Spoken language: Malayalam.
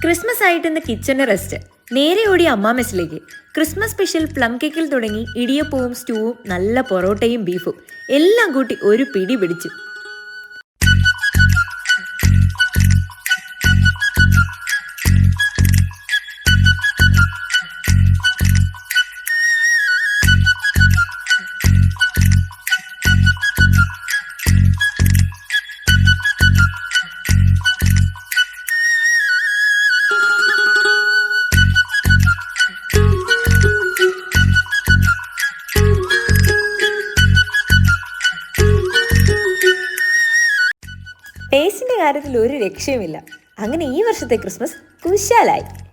ക്രിസ്മസ് ആയിട്ട് ഇന്ന് കിച്ചണിന് റെസ്റ്റ്. നേരെ ഓടി അമ്മാ മെസ്സിലേക്ക്. ക്രിസ്മസ് സ്പെഷ്യൽ പ്ലം കേക്കിൽ തുടങ്ങി ഇടിയപ്പവും സ്റ്റൂവും നല്ല പൊറോട്ടയും ബീഫും എല്ലാം കൂട്ടി ഒരു പിടി പിടിച്ചു. ടേസ്റ്റിന്റെ കാര്യത്തിൽ ഒരു രക്ഷയുമില്ല. അങ്ങനെ ഈ വർഷത്തെ ക്രിസ്മസ് കുശാലായി.